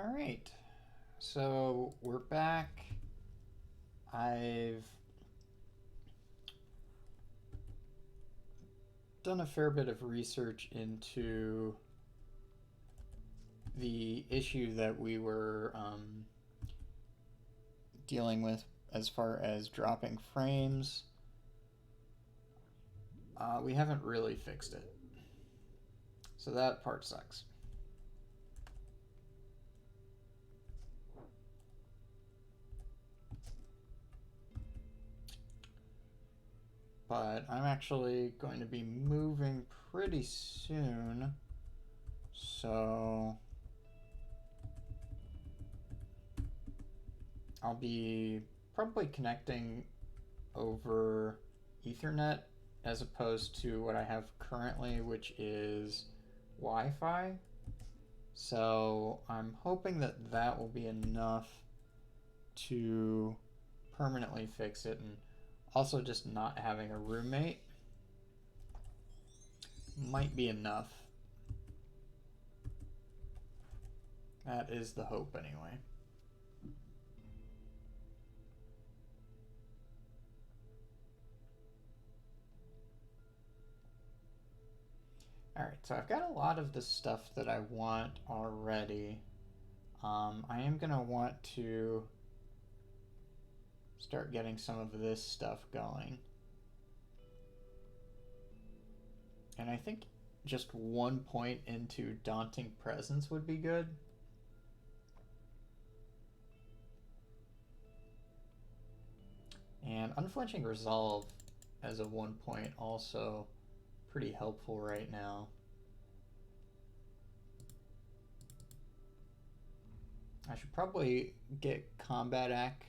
All right, so we're back. I've done a fair bit of research into the issue that we were dealing with as far as dropping frames. We haven't really fixed it, so that part sucks. But I'm actually going to be moving pretty soon, so I'll be probably connecting over Ethernet as opposed to what I have currently, which is Wi-Fi. So I'm hoping that that will be enough to permanently fix it, and also just not having a roommate might be enough. That is the hope anyway. Alright, so I've got a lot of the stuff that I want already. I am going to want to start getting some of this stuff going. And I think just 1 point into Daunting Presence would be good. And Unflinching Resolve as a 1 point also pretty helpful right now. I should probably get Combat Act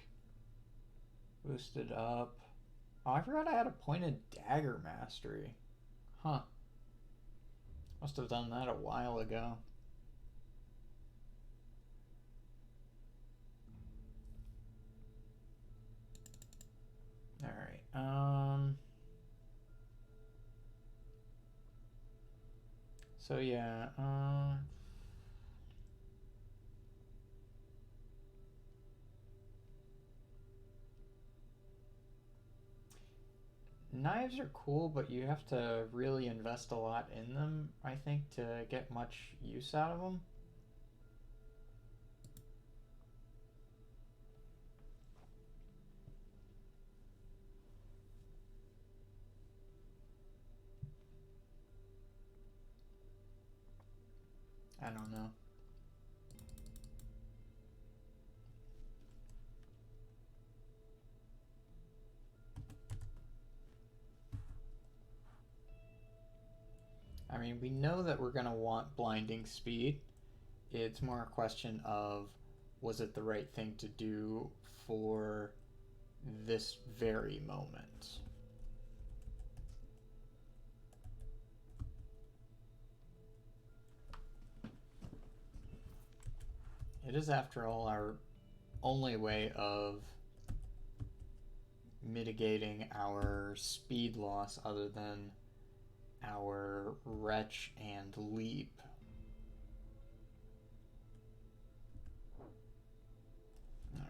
boosted up. Oh, I forgot I had a pointed dagger mastery. Huh. Must have done that a while ago. Alright, so yeah, knives are cool, but you have to really invest a lot in them, I think, to get much use out of them. I don't know. I mean, we know that we're going to want blinding speed. It's more a question of, was it the right thing to do for this very moment? It is, after all, our only way of mitigating our speed loss other than our retch and leap. Alright.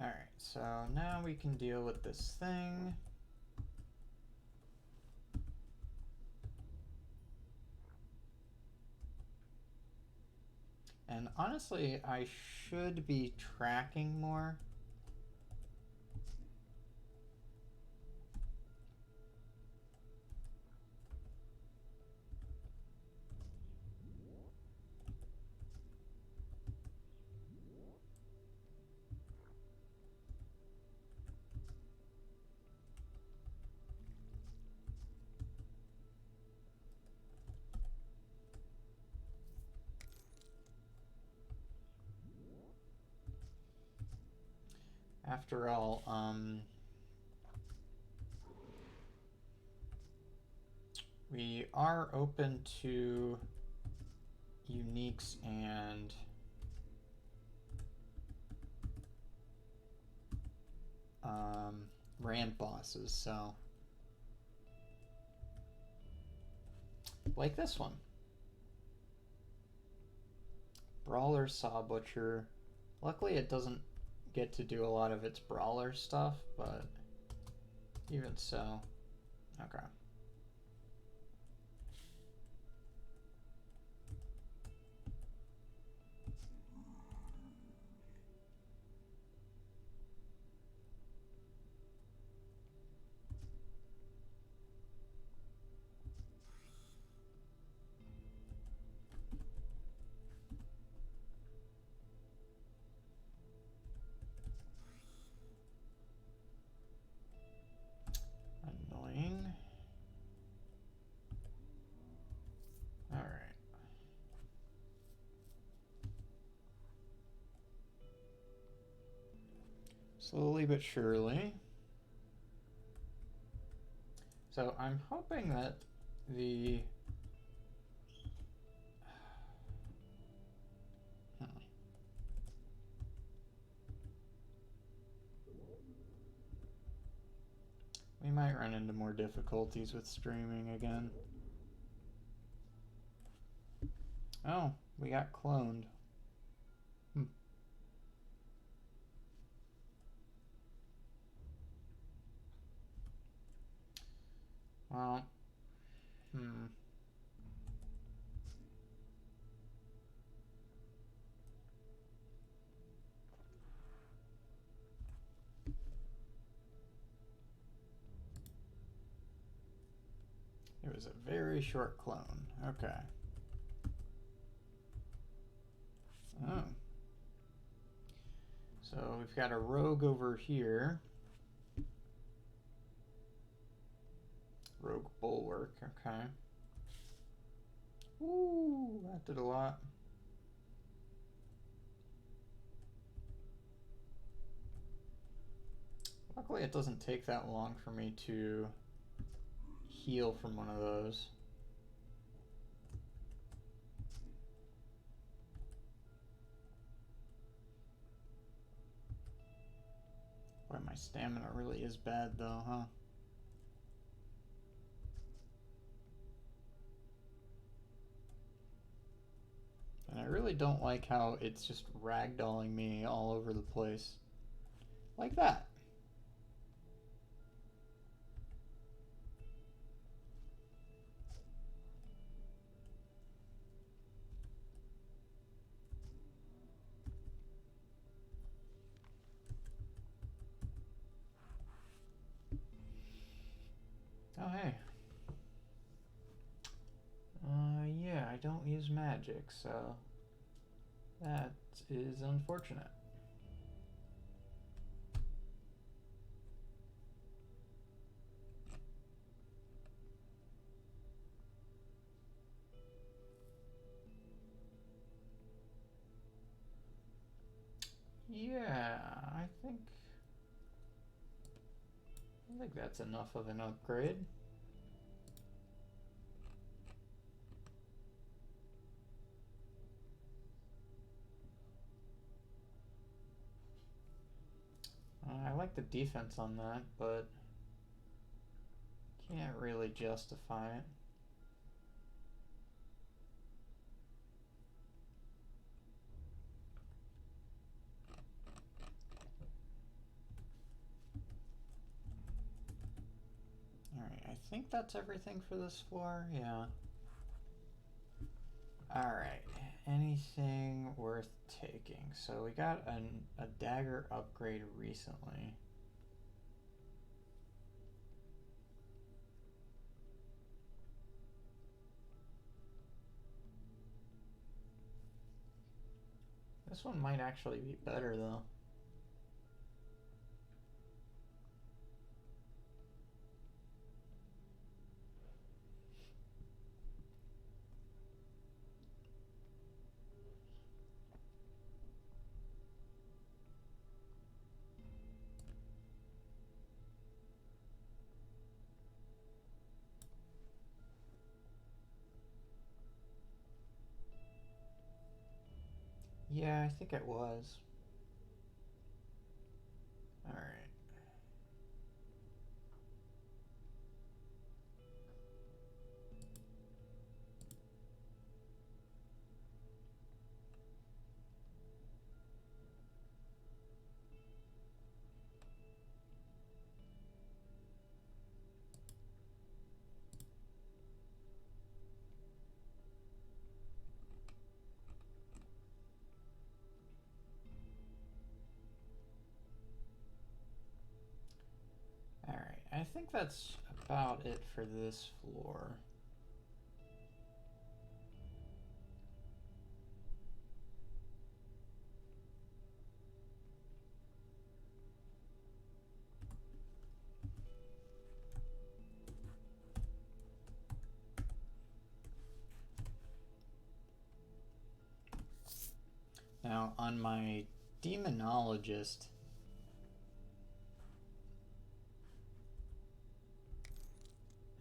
Alright, so now we can deal with this thing. And honestly, I should be tracking more. After all, we are open to uniques and rand bosses, so like this one. Brawler Saw Butcher. Luckily it doesn't get to do a lot of its brawler stuff, but even so. Okay. Annoying. All right. Slowly but surely. So I'm hoping that the we might run into more difficulties with streaming again. Oh, we got cloned. Well, It was a very short clone. Okay. Oh. So we've got a rogue over here. Rogue Bulwark, okay. Ooh, that did a lot. Luckily it doesn't take that long for me to heal from one of those. Boy, my stamina really is bad though, huh? And I really don't like how it's just ragdolling me all over the place. Like that. Oh, hey. Yeah, I don't use magic, so that is unfortunate. Yeah, I think that's enough of an upgrade. I like the defense on that, but can't really justify it. Alright, I think that's everything for this floor, yeah. Alright, anything worth taking? So we got a dagger upgrade recently. This one might actually be better though. Yeah, I think it was. Alright. Alright, I think that's about it for this floor. Now, on my demonologist,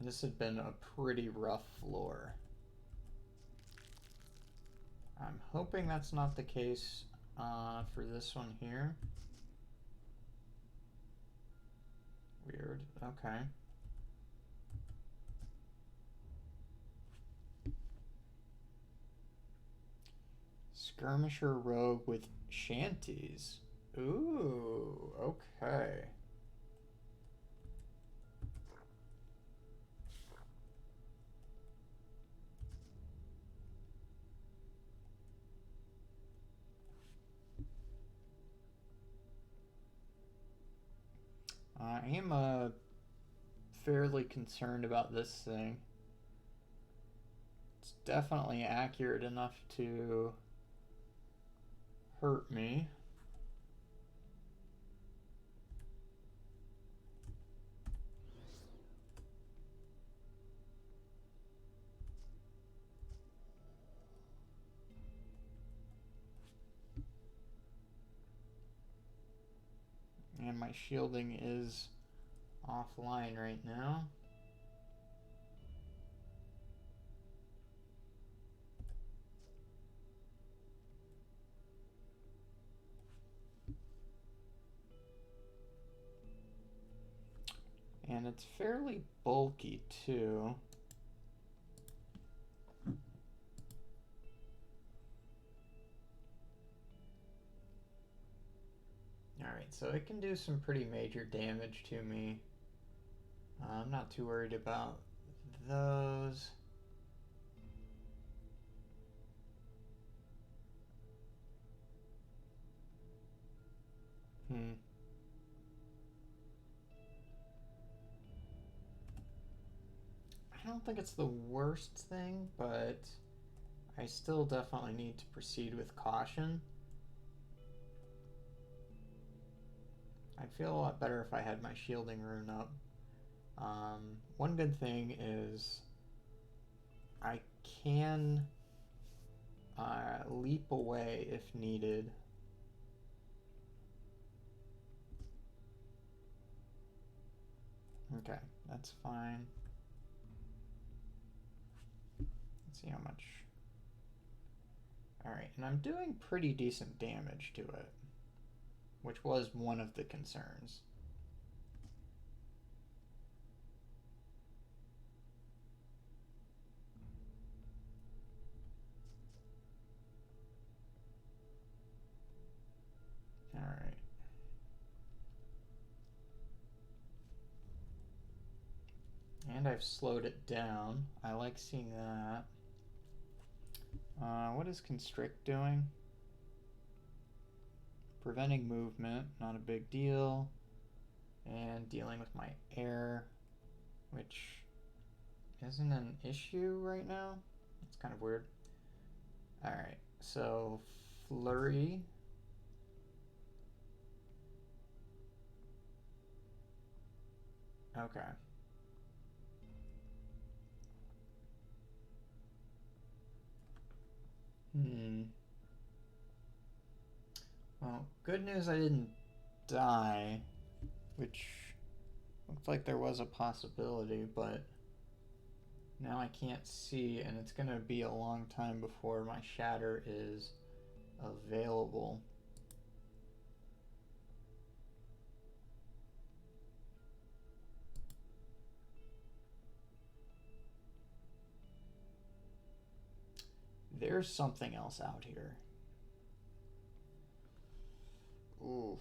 this had been a pretty rough floor. I'm hoping that's not the case for this one here. Weird. Okay. Skirmisher rogue with shanties. Ooh, okay. I am fairly concerned about this thing. It's definitely accurate enough to hurt me. And my shielding is offline right now. And it's fairly bulky too. Alright, so it can do some pretty major damage to me. I'm not too worried about those. I don't think it's the worst thing, but I still definitely need to proceed with caution. I'd feel a lot better if I had my shielding rune up. One good thing is I can leap away if needed. Okay, that's fine. Let's see how much. Alright, and I'm doing pretty decent damage to it, which was one of the concerns. Alright. And I've slowed it down. I like seeing that. What is Constrict doing? Preventing movement, not a big deal. And dealing with my air, which isn't an issue right now. It's kind of weird. Alright, so Flurry. Okay. Well, good news I didn't die, which looked like there was a possibility, but now I can't see, and it's gonna be a long time before my shatter is available. There's something else out here. Oof,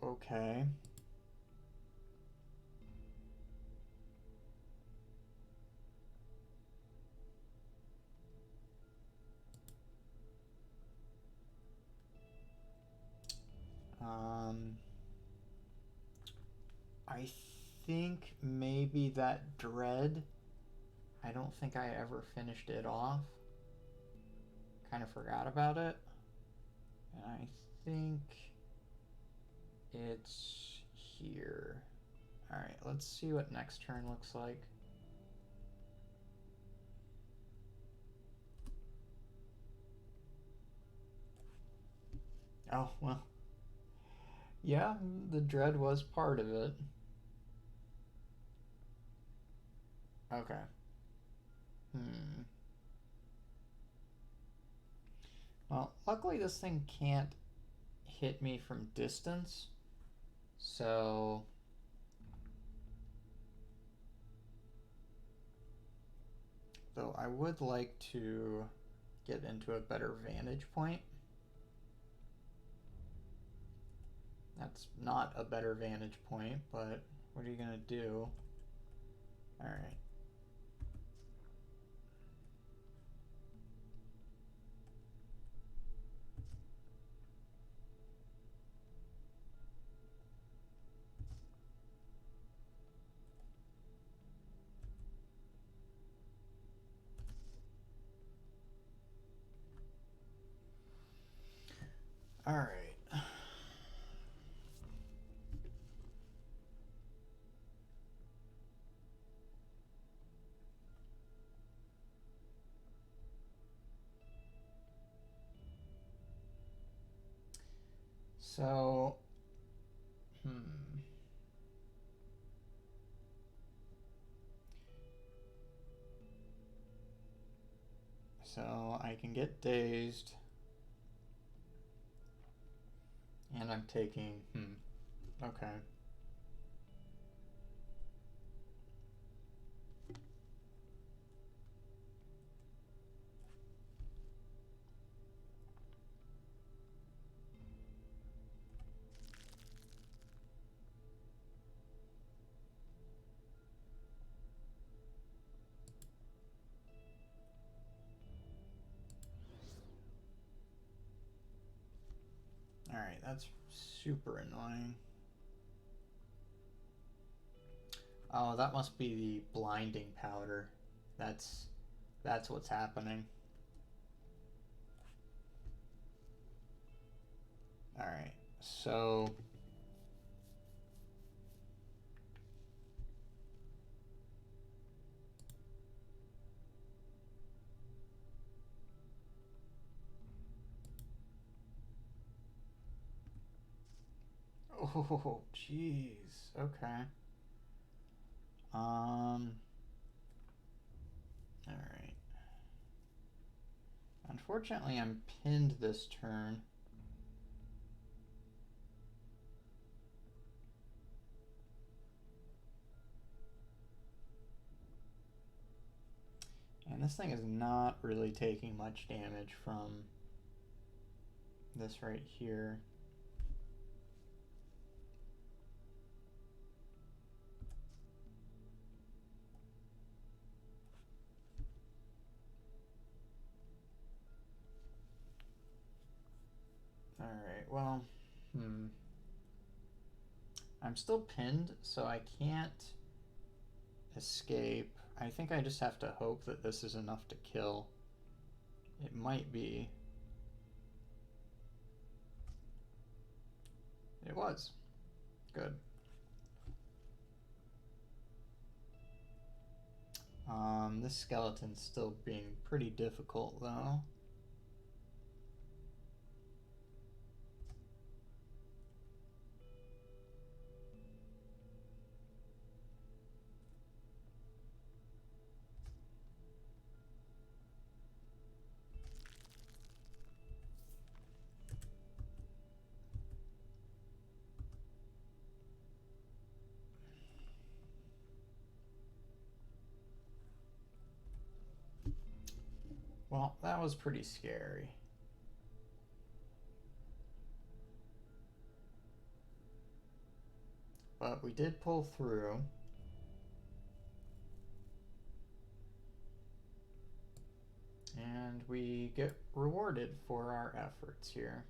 okay. I think maybe that dread, I don't think I ever finished it off. Kind of forgot about it. And I think it's here. Alright, let's see what next turn looks like. Oh, well. Yeah, the dread was part of it. Okay. Well, luckily this thing can't hit me from distance. So... Though I would like to get into a better vantage point. That's not a better vantage point, but what are you gonna do? Alright. Alright. So, So I can get dazed. And I'm taking, okay. Alright, that's super annoying. Oh, that must be the blinding powder. That's what's happening. Alright, so... Oh, jeez. Okay. Alright. Unfortunately, I'm pinned this turn. And this thing is not really taking much damage from this right here. Alright, well, I'm still pinned, so I can't escape. I think I just have to hope that this is enough to kill. It might be. It was. Good. This skeleton's still being pretty difficult, though. Well, that was pretty scary. But we did pull through. And we get rewarded for our efforts here.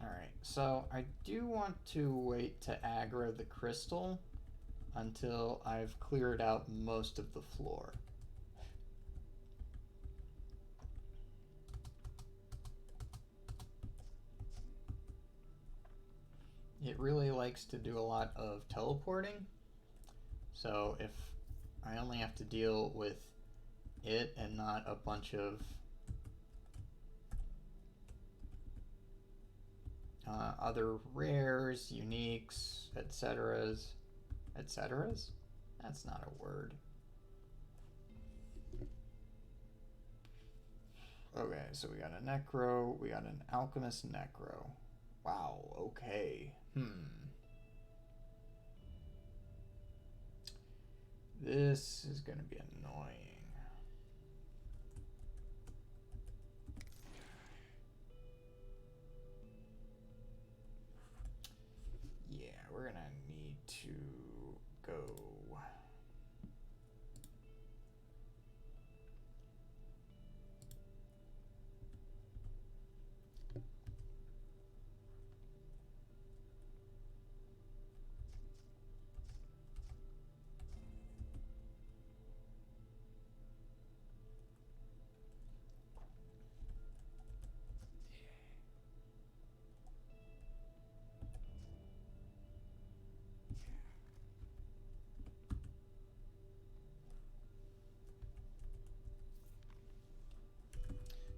Alright, so I do want to wait to aggro the crystal until I've cleared out most of the floor. It really likes to do a lot of teleporting, so if I only have to deal with it and not a bunch of other rares, uniques, etceteras. Etceteras? That's not a word. Okay, so we got a Necro, we got an Alchemist Necro. Wow, okay. This is gonna be annoying. Yeah, we're gonna need to go.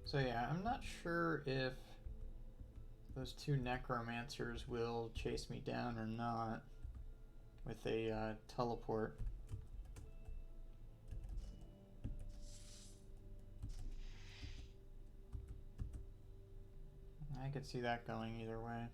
So yeah, I'm not sure if those two necromancers will chase me down or not with a teleport. I could see that going either way.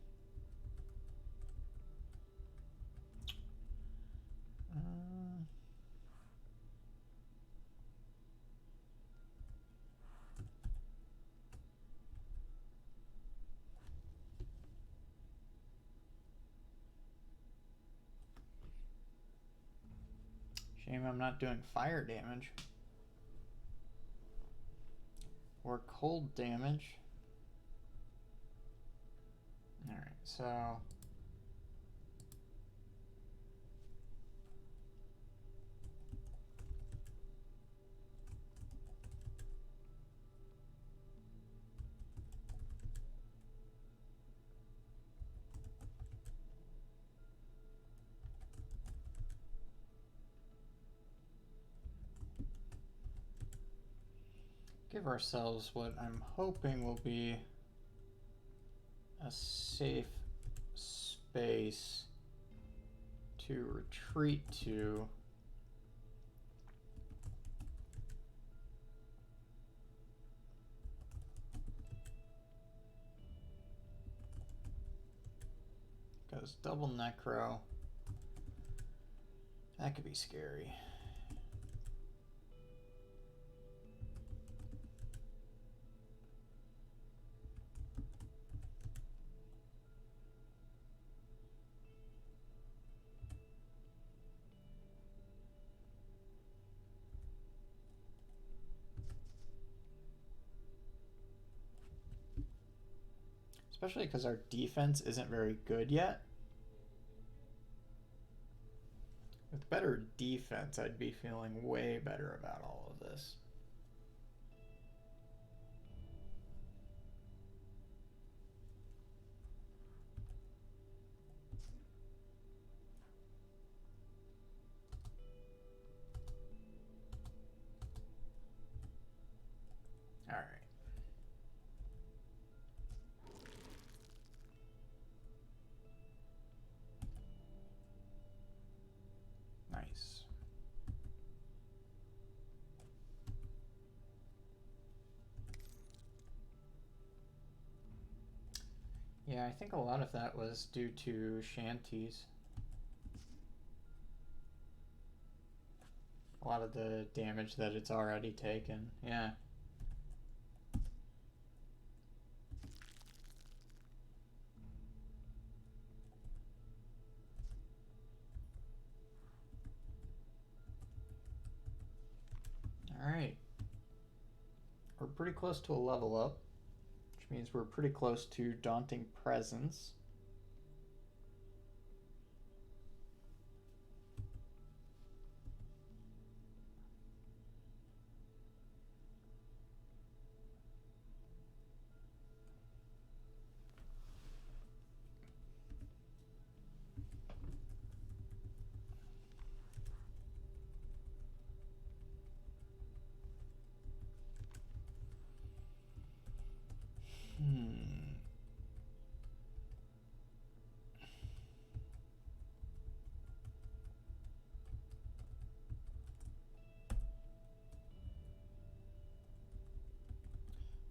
Shame I'm not doing fire damage. Or cold damage. Alright, so... give ourselves what I'm hoping will be a safe space to retreat to. Because double necro, that could be scary. Especially because our defense isn't very good yet. With better defense, I'd be feeling way better about all of this. All right. Nice. Yeah, I think a lot of that was due to shanties. A lot of the damage that it's already taken. Yeah. Alright. We're pretty close to a level up, which means we're pretty close to Daunting Presence.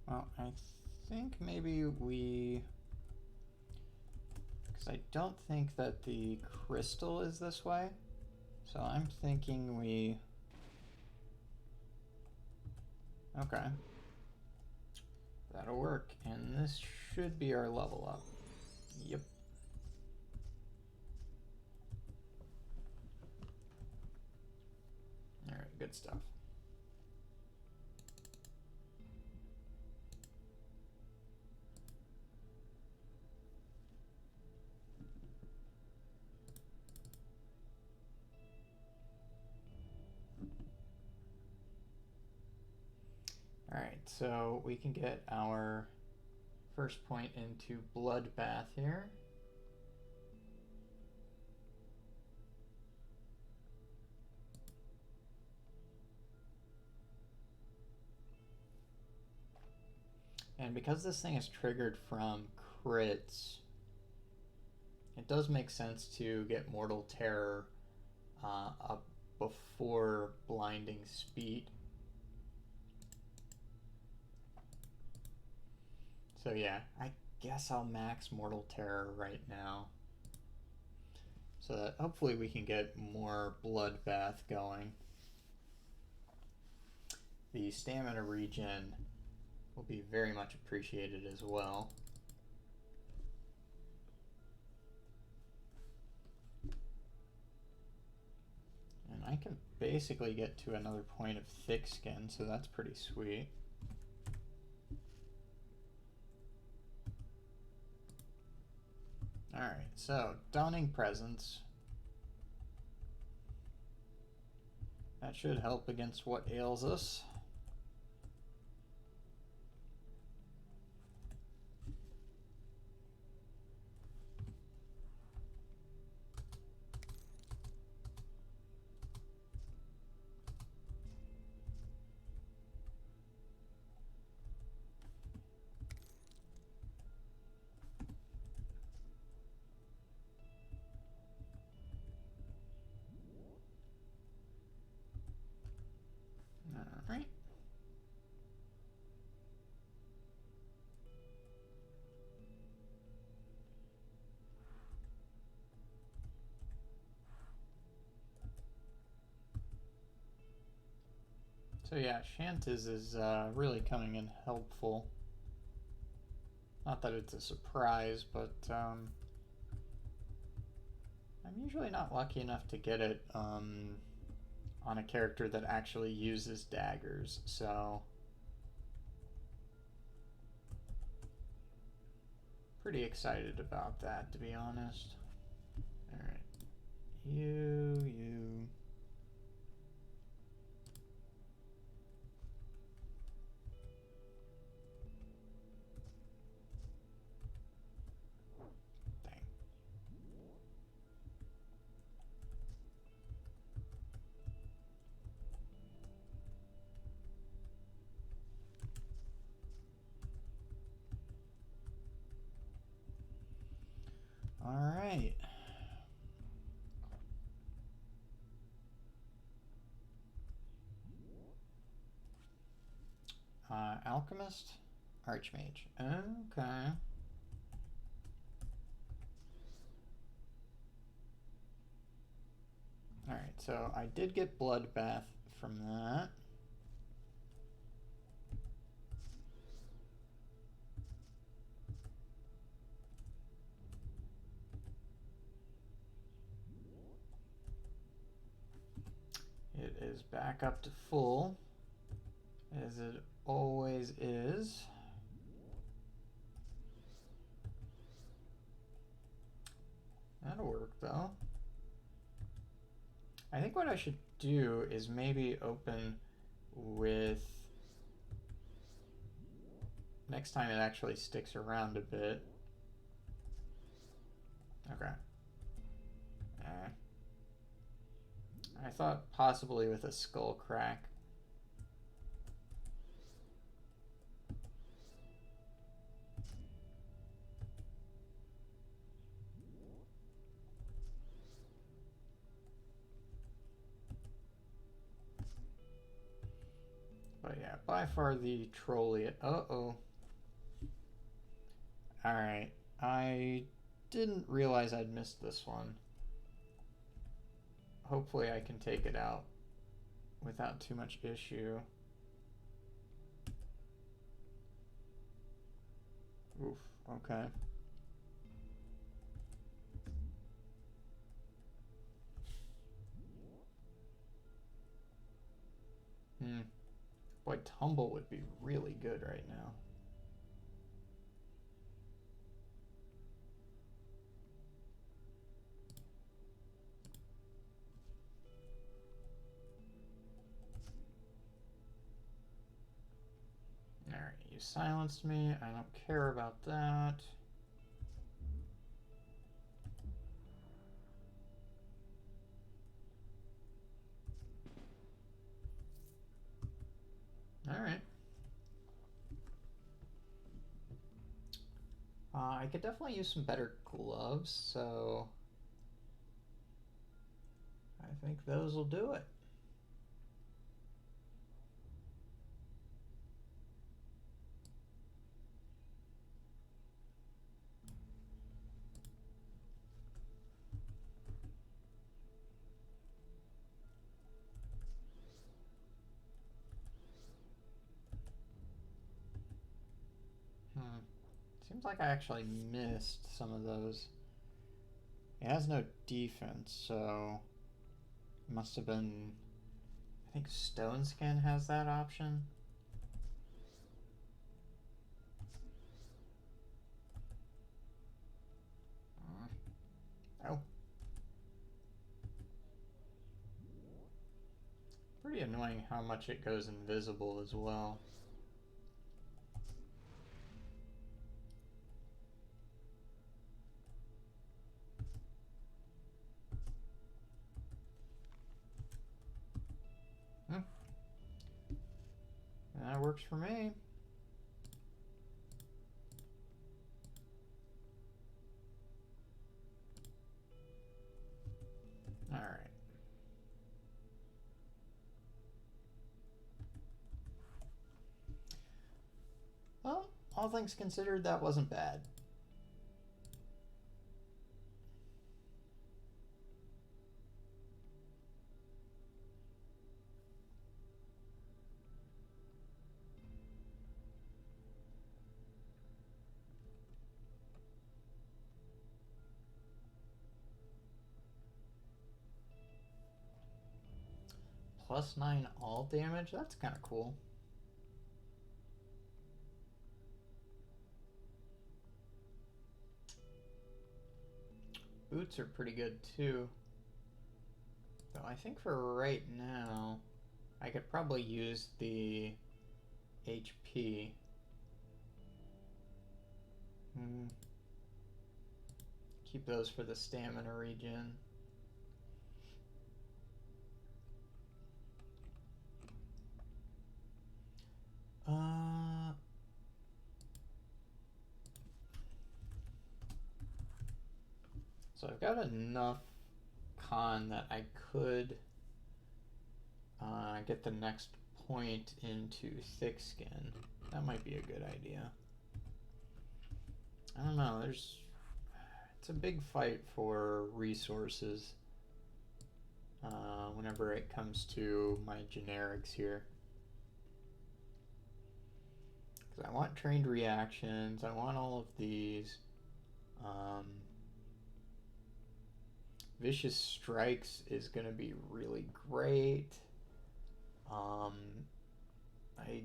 Well, I think maybe we... because I don't think that the crystal is this way. So I'm thinking we... okay. That'll work. And this should be our level up. Yep. Alright, good stuff. Alright, so we can get our first point into Bloodbath here. And because this thing is triggered from crits, it does make sense to get Mortal Terror up before Blinding Speed. So yeah, I guess I'll max Mortal Terror right now, so that hopefully we can get more Bloodbath going. The stamina regen will be very much appreciated as well. And I can basically get to another point of Thick Skin, so that's pretty sweet. Alright, so Daunting Presence. That should help against what ails us. Alright. So yeah, Shantiz is really coming in helpful. Not that it's a surprise, but I'm usually not lucky enough to get it on a character that actually uses daggers, so pretty excited about that, to be honest. Alright. You. Dang. Alchemist, Archmage. Okay. Alright, so I did get Bloodbath from that. It is back up to full, as it always is. That'll work, though. I think what I should do is maybe open with... Next time it actually sticks around a bit. Okay. I thought possibly with a Skull Crack. But yeah, by far the trolliest. Uh-oh. Alright. I didn't realize I'd missed this one. Hopefully I can take it out without too much issue. Oof, okay. Boy, Tumble would be really good right now. Alright, you silenced me. I don't care about that. Alright. I could definitely use some better gloves, so I think those will do it. Seems like I actually missed some of those. It has no defense, so it must have been... I think Stone Skin has that option. Oh. Pretty annoying how much it goes invisible as well. That works for me. All right. Well, all things considered, that wasn't bad. +9 all damage? That's kind of cool. Boots are pretty good too. Though I think for right now, I could probably use the HP. Keep those for the stamina regen. So I've got enough con that I could get the next point into Thick Skin. That might be a good idea. I don't know, it's a big fight for resources whenever it comes to my generics here. Because I want trained reactions, I want all of these. Vicious Strikes is going to be really great. I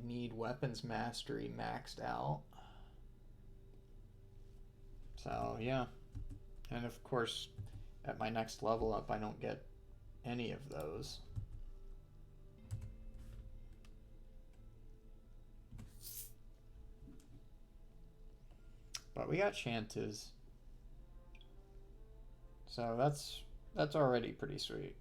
need Weapons Mastery maxed out. So, yeah. And of course, at my next level up, I don't get any of those. But we got Shantas. So that's already pretty sweet.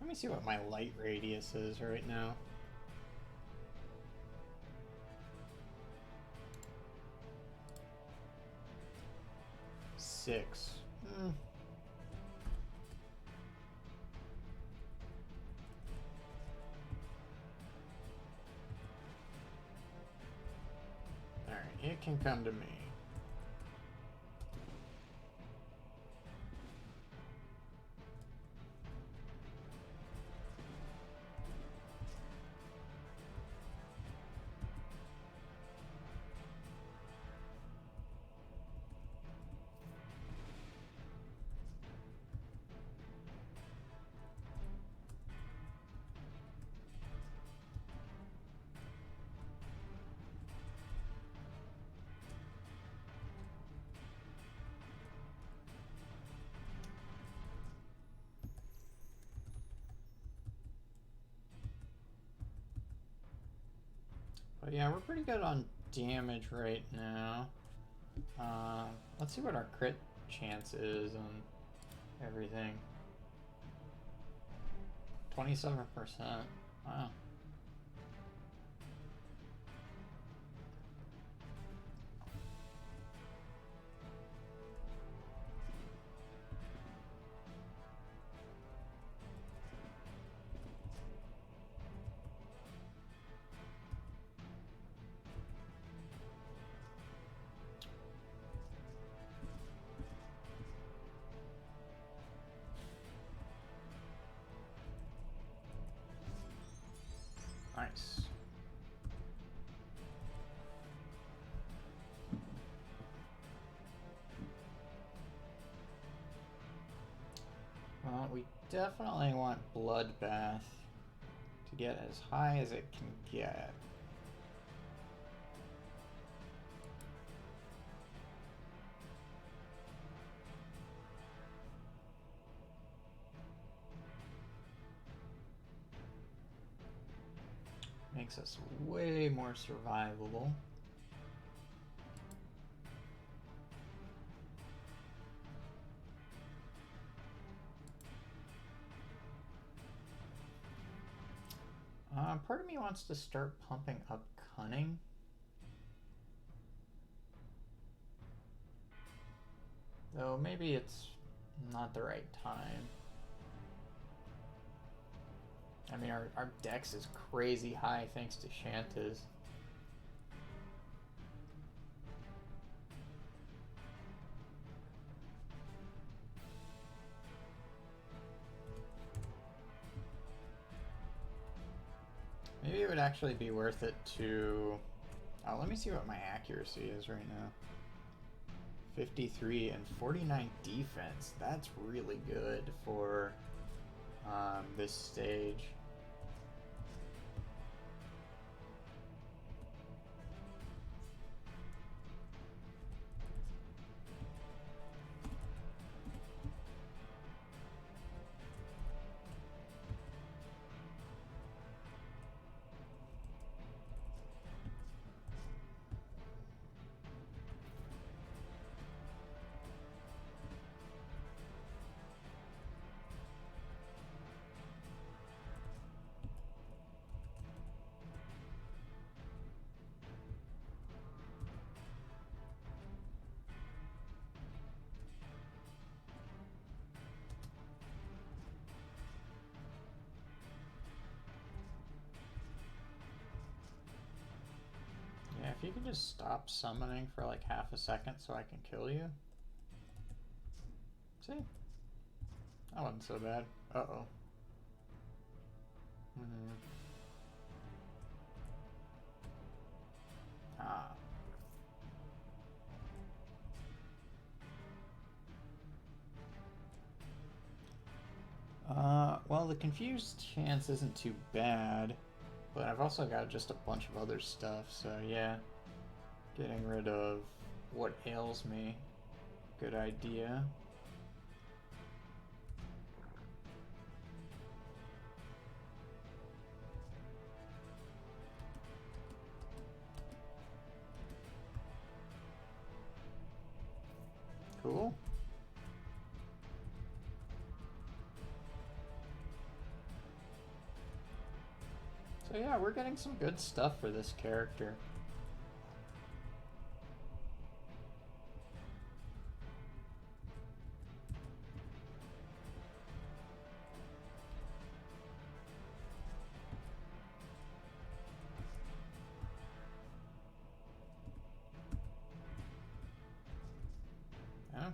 Let me see what my light radius is right now. Six. Alright, it can come to me. But yeah, we're pretty good on damage right now. Let's see what our crit chance is and everything. 27%. Wow. Nice. Well, we definitely want Bloodbath to get as high as it can get. Makes us way more survivable. Part of me wants to start pumping up Cunning. Though maybe it's not the right time. I mean, our dex is crazy high thanks to Shantas. Maybe it would actually be worth it to... Oh, let me see what my accuracy is right now. 53 and 49 defense. That's really good for this stage. Yeah, if you can just stop summoning for like half a second so I can kill you. See? That wasn't so bad. Uh-oh. Ah. Well, the confused chance isn't too bad, but I've also got just a bunch of other stuff, so yeah. Getting rid of what ails me. Good idea. Cool. So yeah, we're getting some good stuff for this character. Yeah.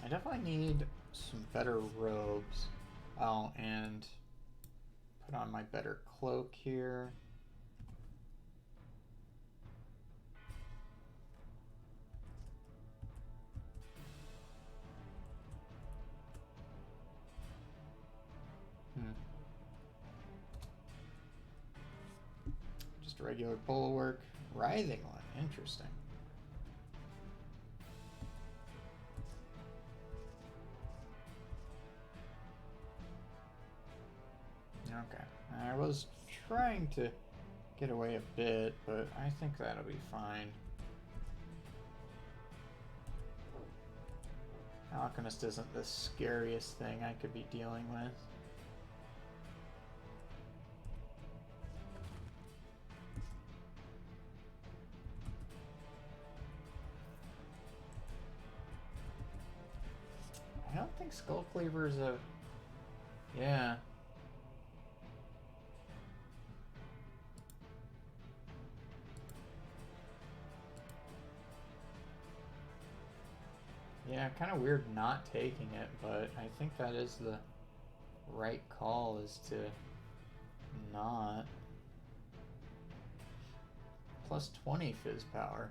I definitely need some better robes. Oh, and put on my better cloak here. Just a regular bulwark. Writhing one. Interesting. Okay. I was trying to get away a bit, but I think that'll be fine. Alchemist isn't the scariest thing I could be dealing with. I don't think Skull Cleaver's a... Yeah. Yeah, kind of weird not taking it, but I think that is the right call, is to not. Plus 20 fizz power.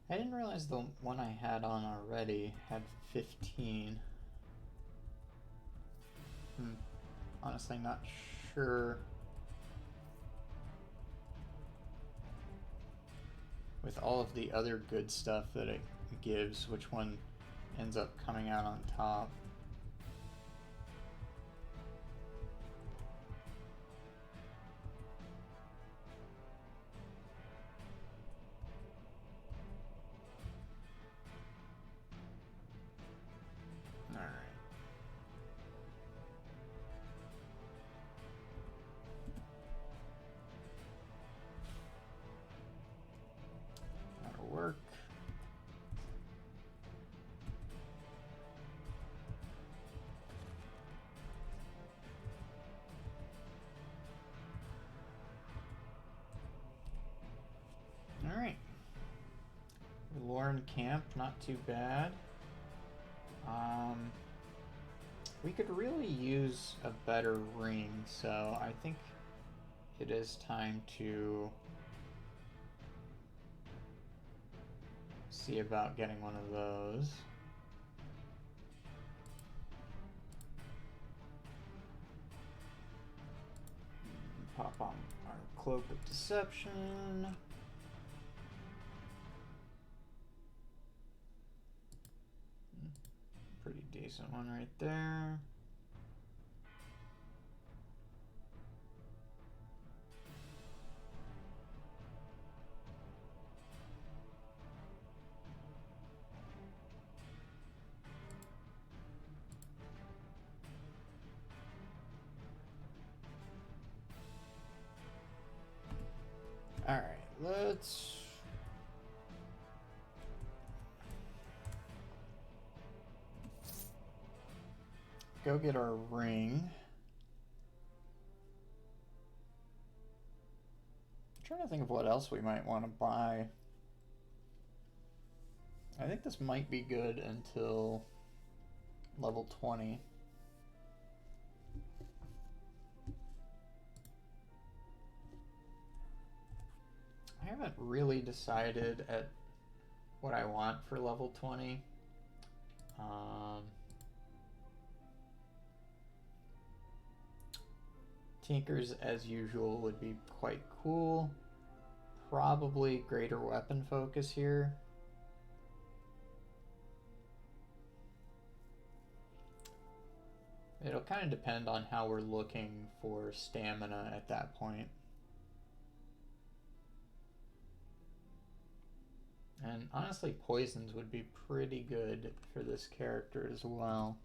I didn't realize the one I had on already had 15. Honestly, not sure. With all of the other good stuff that it gives, which one ends up coming out on top. Alright. That'll work. camp, not too bad. We could really use a better ring, so I think it is time to see about getting one of those. Pop on our Cloak of Deception. Pretty decent one right there. All right, let's go get our ring. I'm trying to think of what else we might want to buy. I think this might be good until level 20. I haven't really decided at what I want for level 20. Tinkers, as usual, would be quite cool. Probably greater weapon focus here. It'll kind of depend on how we're looking for stamina at that point. And honestly, poisons would be pretty good for this character as well.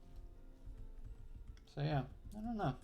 So yeah, I don't know.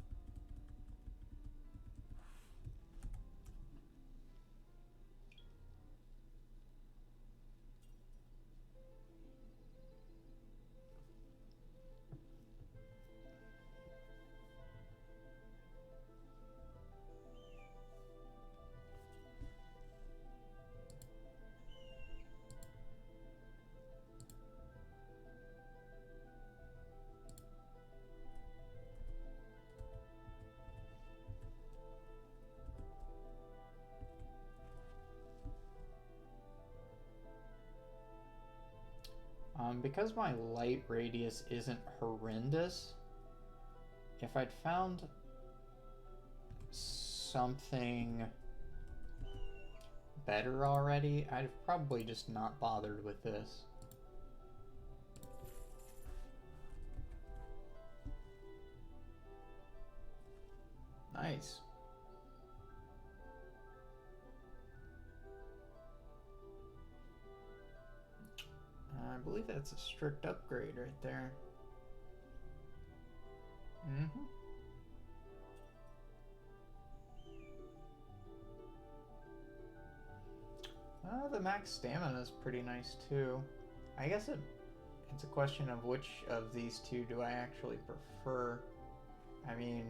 Because my light radius isn't horrendous, if I'd found something better already, I'd have probably just not bothered with this. Nice. I believe that's a strict upgrade right there. The max stamina is pretty nice too. I guess it's a question of which of these two do I actually prefer. I mean,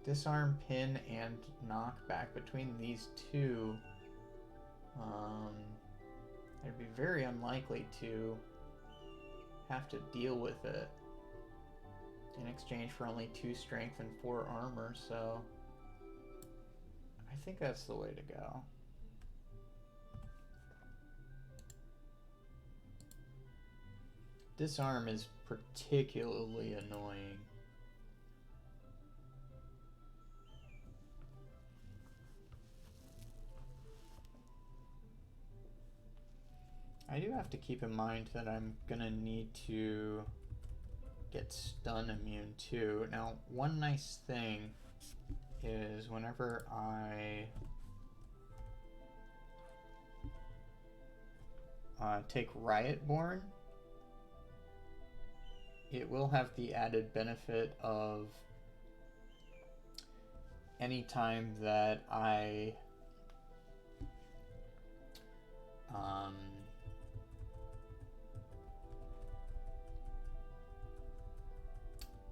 disarm, pin, and knockback between these two. I'd be very unlikely to have to deal with it in exchange for only 2 strength and 4 armor, so I think that's the way to go. Disarm is particularly annoying. I do have to keep in mind that I'm gonna need to get stun immune too. Now, one nice thing is whenever I take Riotborn, it will have the added benefit of any time that I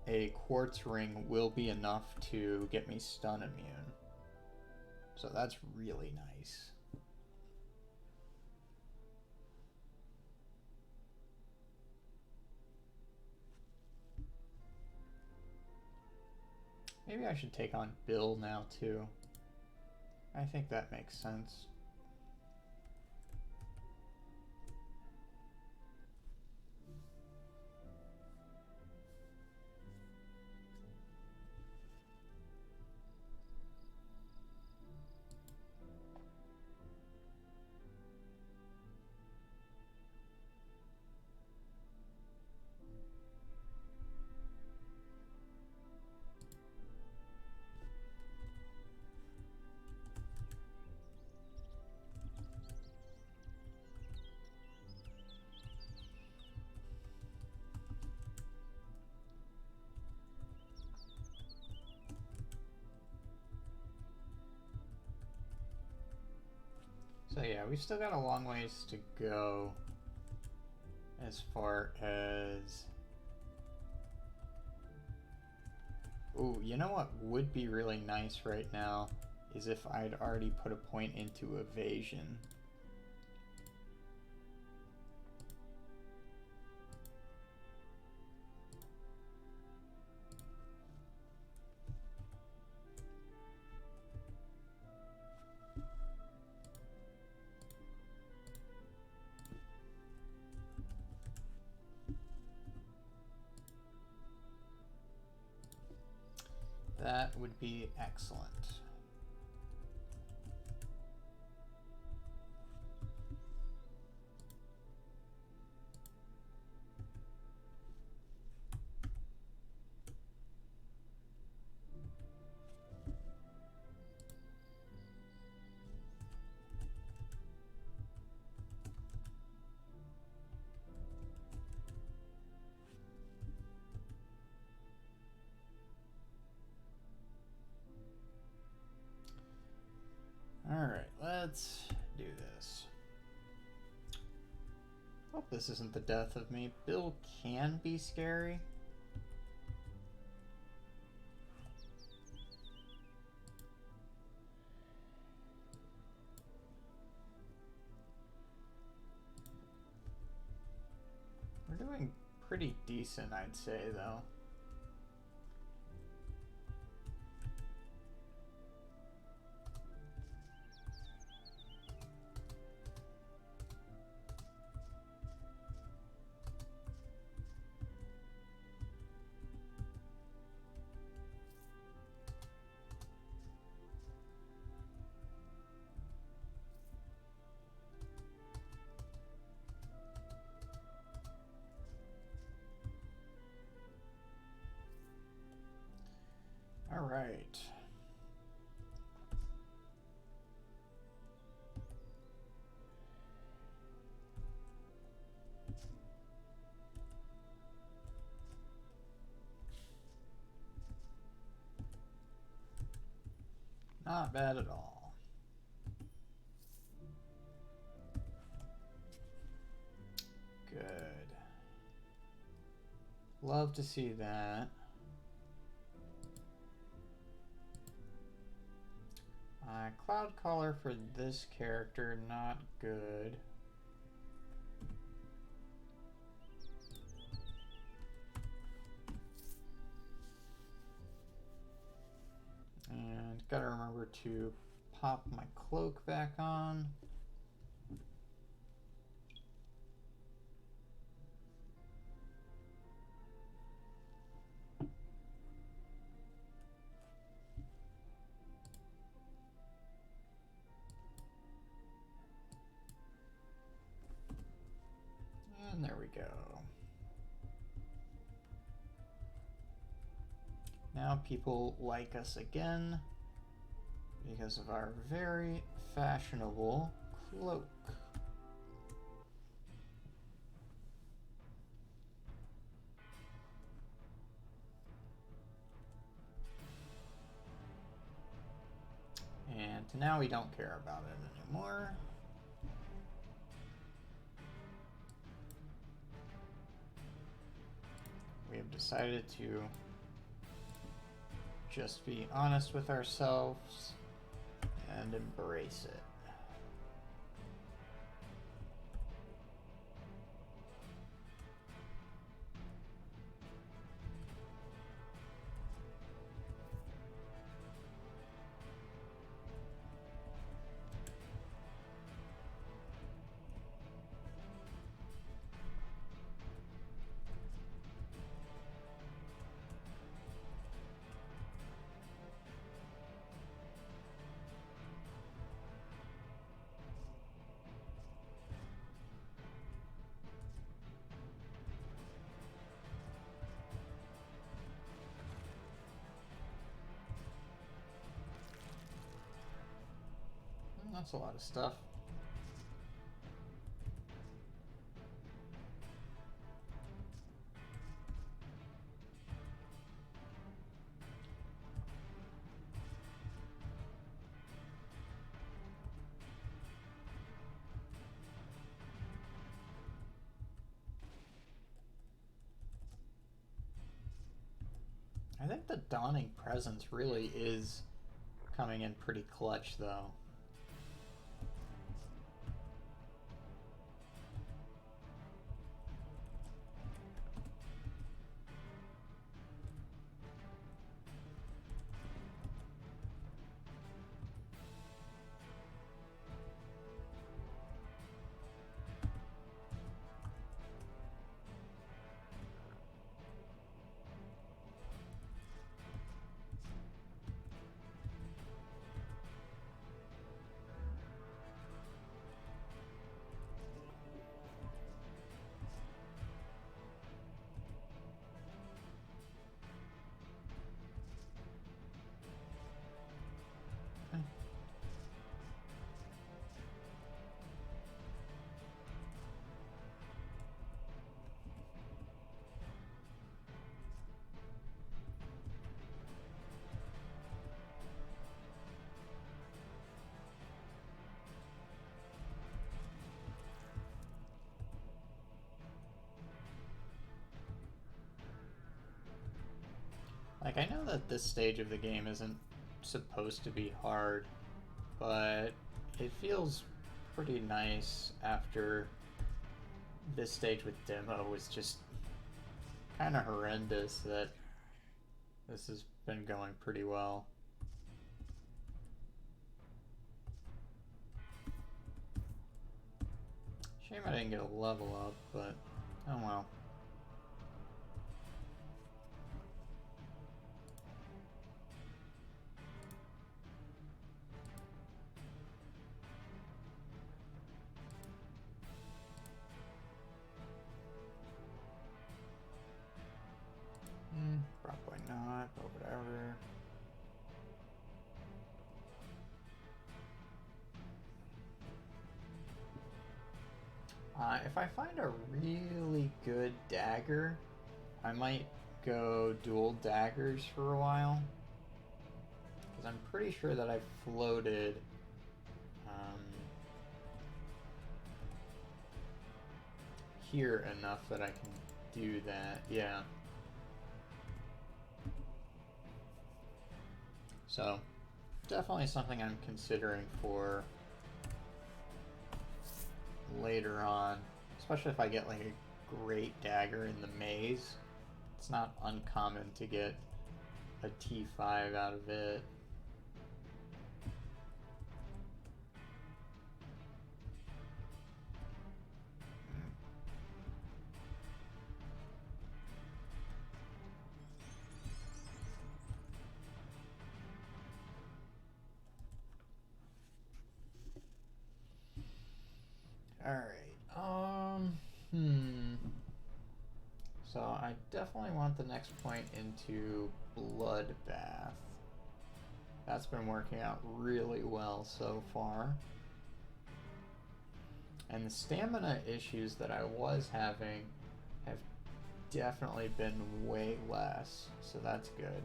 a quartz ring will be enough to get me stun immune. So that's really nice. Maybe I should take on Bill now too. I think that makes sense. So yeah, we've still got a long ways to go as far as... Ooh, you know what would be really nice right now is if I'd already put a point into evasion. That would be excellent. Alright, let's do this. Hope this isn't the death of me. Bill can be scary. We're doing pretty decent, I'd say, though. All right. Not bad at all. Good. Love to see that. Cloud Caller for this character, not good. And gotta remember to pop my cloak back on. And there we go. Now people like us again because of our very fashionable cloak. And to now we don't care about it anymore. We have decided to just be honest with ourselves and embrace it. That's a lot of stuff. I think the Dawning Presence really is coming in pretty clutch, though. Like, I know that this stage of the game isn't supposed to be hard, but it feels pretty nice after this stage with demo was just kind of horrendous that this has been going pretty well. Shame I didn't get a level up, but oh well. Probably not, but whatever. If I find a really good dagger, I might go dual daggers for a while. Because I'm pretty sure that I've floated here enough that I can do that. Yeah. So, definitely something I'm considering for later on, especially if I get like a great dagger in the maze. It's not uncommon to get a T5 out of it. Alright, so I definitely want the next point into Bloodbath. That's been working out really well so far. And the stamina issues that I was having have definitely been way less, so that's good.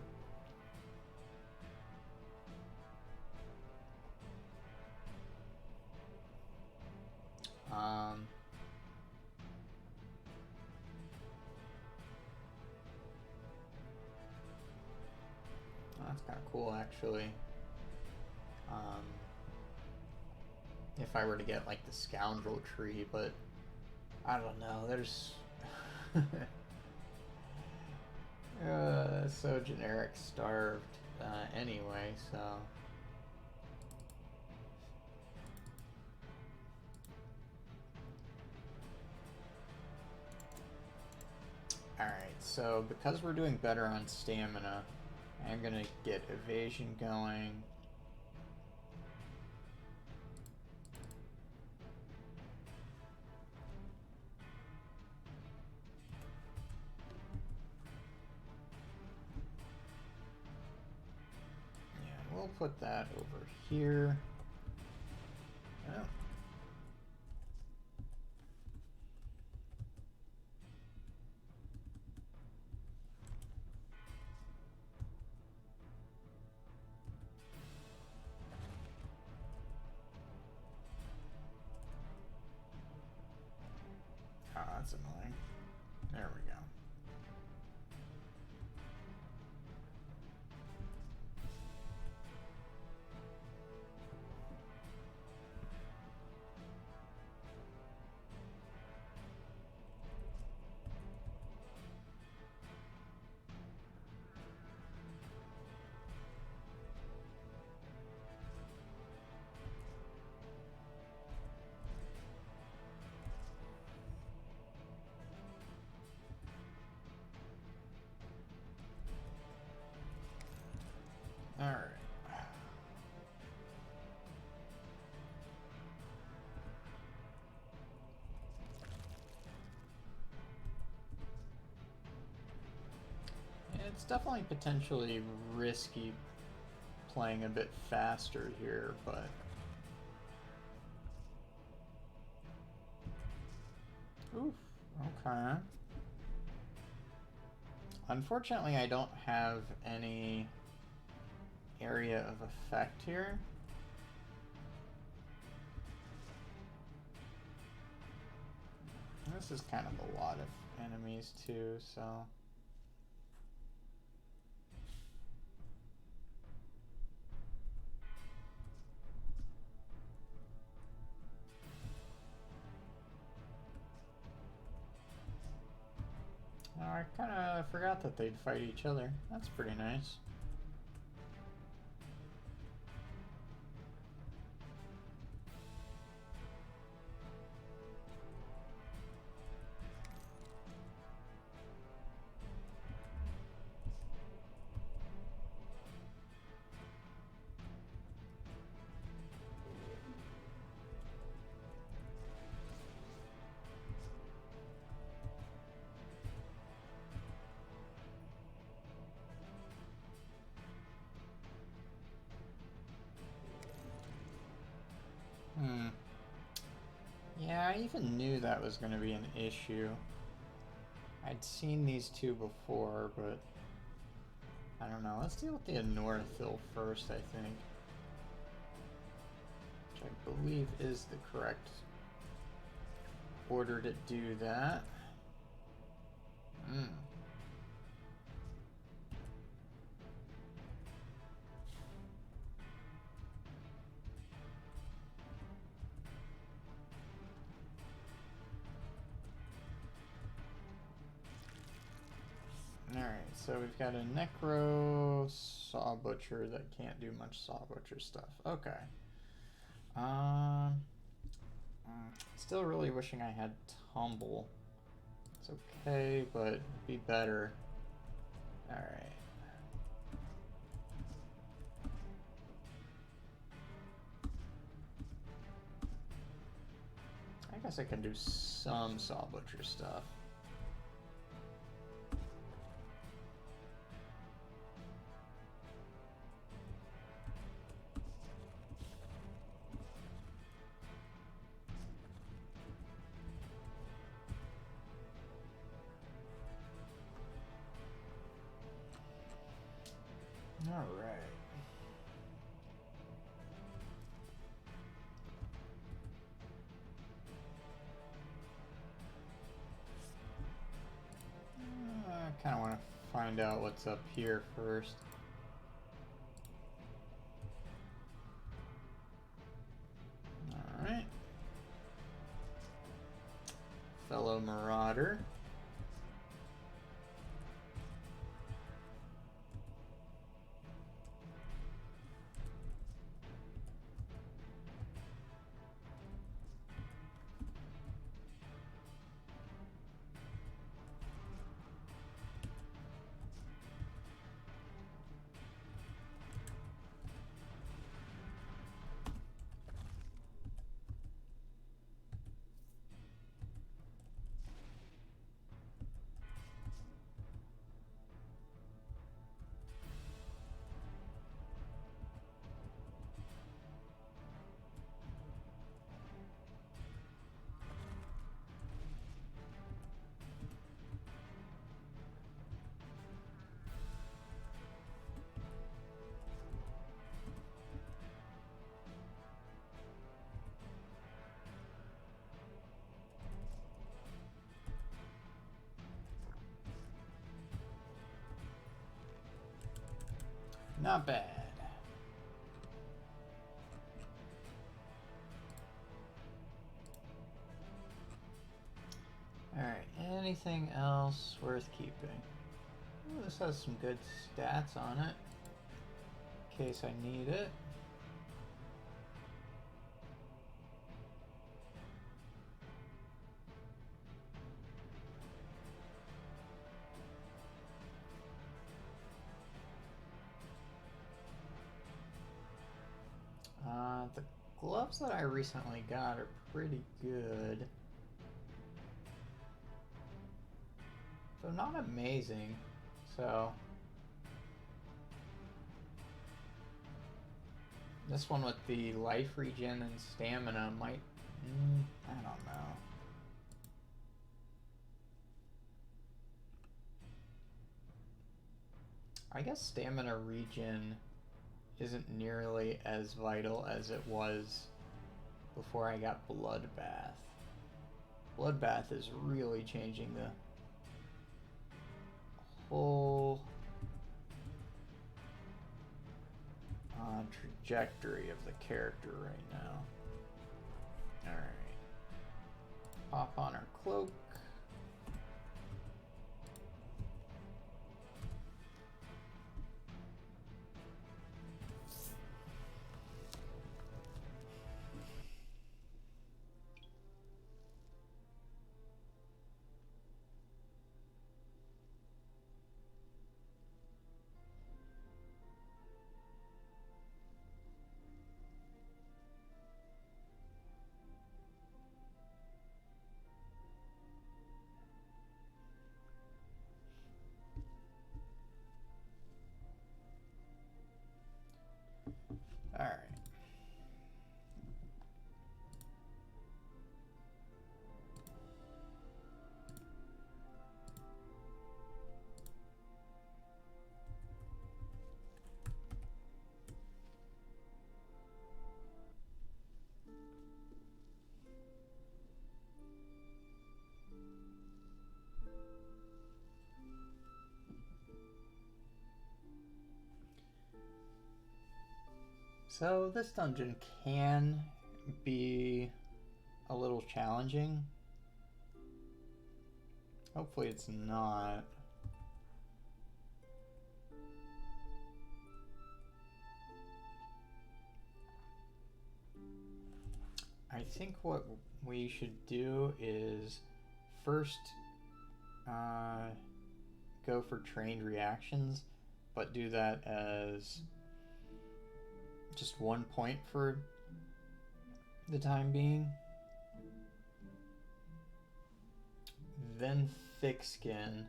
That's kind of cool, actually. If I were to get like the scoundrel tree, but I don't know. There's so generic starved anyway, so. Alright, so because we're doing better on stamina, I'm gonna get evasion going. Yeah, we'll put that over here. that's annoying. There we go. All right. It's definitely potentially risky playing a bit faster here, but oof, okay. Unfortunately, I don't have any area of effect here. This is kind of a lot of enemies too, so. Oh, I kind of forgot that they'd fight each other. That's pretty nice. Yeah, I even knew that was going to be an issue. I'd seen these two before, but I don't know. Let's deal with the Anorithil first, I think. Which I believe is the correct order to do that. Alright, so we've got a Necro Saw Butcher that can't do much Saw Butcher stuff. Okay. Still really wishing I had Tumble. It's okay, but it'd be better. Alright. I guess I can do some Saw Butcher stuff. All right. I kind of want to find out what's up here first. All right. Fellow Marauder. Not bad. Alright, anything else worth keeping? Ooh, this has some good stats on it, in case I need it. The gloves that I recently got are pretty good. So not amazing, so... This one with the life regen and stamina might... I don't know. I guess stamina regen isn't nearly as vital as it was before I got Bloodbath. Bloodbath is really changing the whole trajectory of the character right now. Alright. Pop on our cloak. All right. So this dungeon can be a little challenging. Hopefully it's not. I think what we should do is first go for trained reactions, but do that as just 1 point for the time being. Then thick skin,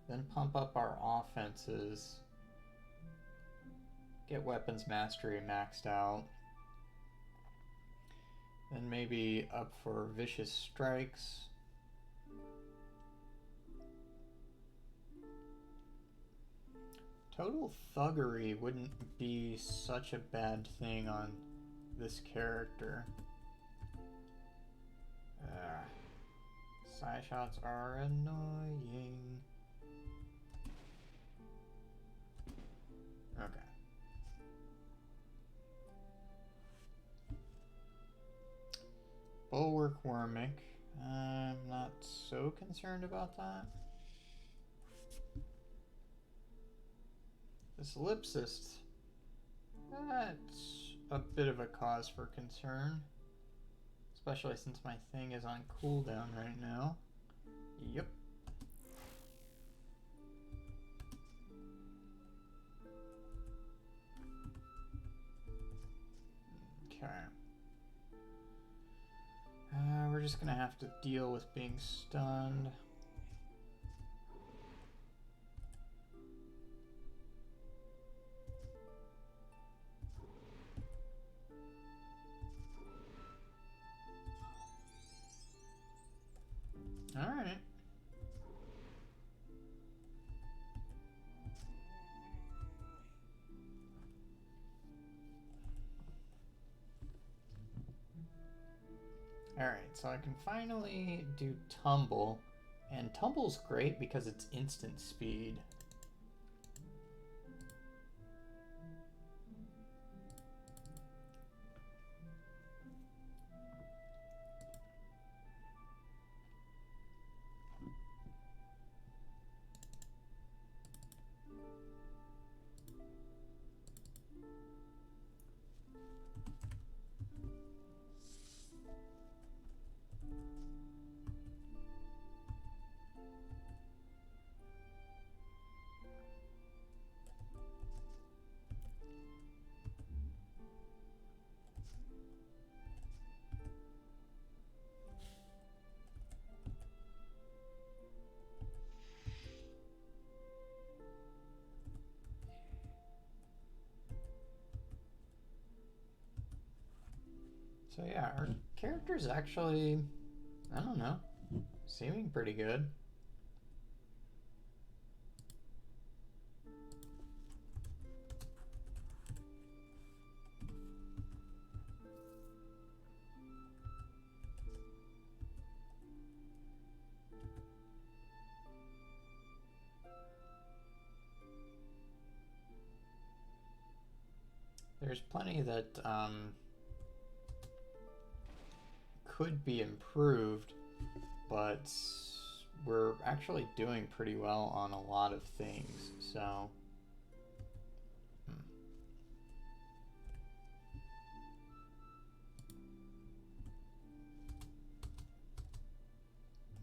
then pump up our offenses, get weapons mastery maxed out, then maybe up for vicious strikes. Total thuggery wouldn't be such a bad thing on this character. Side shots are annoying. Okay. Bulwark Wormick. I'm not so concerned about that. This Ellipsist. That's a bit of a cause for concern. Especially since my thing is on cooldown right now. Yep. Okay. We're just gonna have to deal with being stunned. Alright. Alright, so I can finally do Tumble. And Tumble's great because it's instant speed. So yeah, our character's actually, I don't know, seeming pretty good. There's plenty that could be improved, but we're actually doing pretty well on a lot of things, so...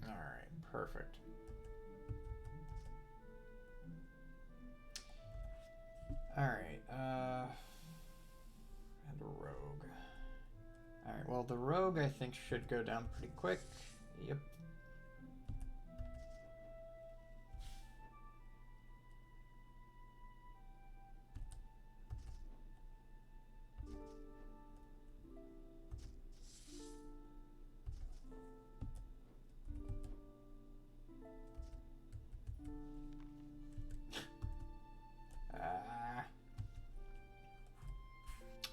Alright, perfect. Alright, and a rogue. Alright, well, the rogue I think should go down pretty quick. Yep.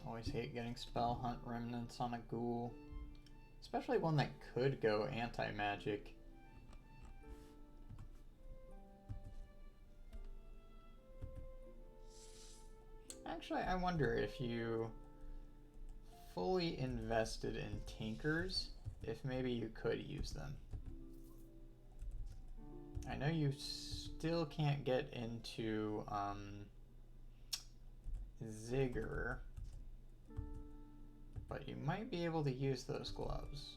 Always hate getting spell hunt remnants on a ghoul. Especially one that could go anti-magic. Actually, I wonder if you fully invested in Tinkers, if maybe you could use them. I know you still can't get into Ziggurar, but you might be able to use those gloves.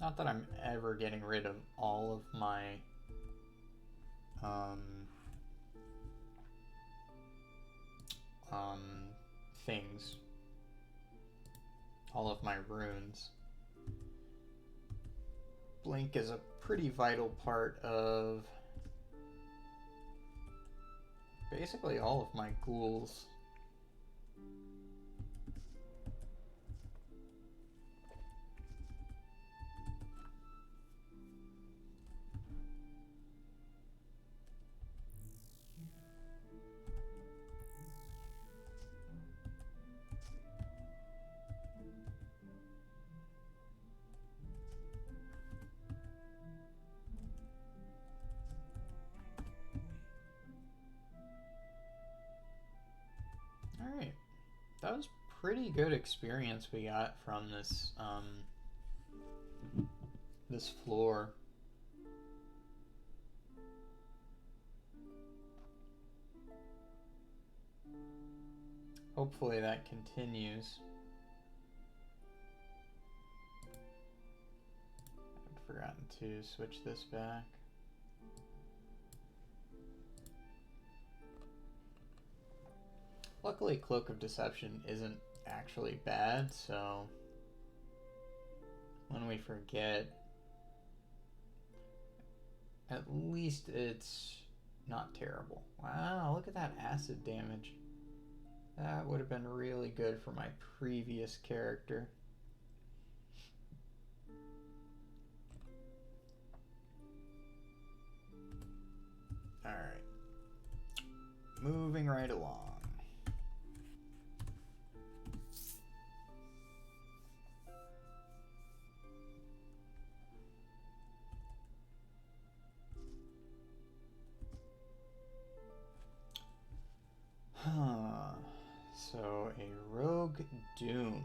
Not that I'm ever getting rid of all of my things, all of my runes. Blink is a pretty vital part of basically all of my ghouls. Alright, that was pretty good experience we got from this, this floor. Hopefully that continues. I'd forgotten to switch this back. Luckily, Cloak of Deception isn't actually bad, so when we forget, at least it's not terrible. Wow, look at that acid damage. That would have been really good for my previous character. Alright. Moving right along. So, a rogue doomed.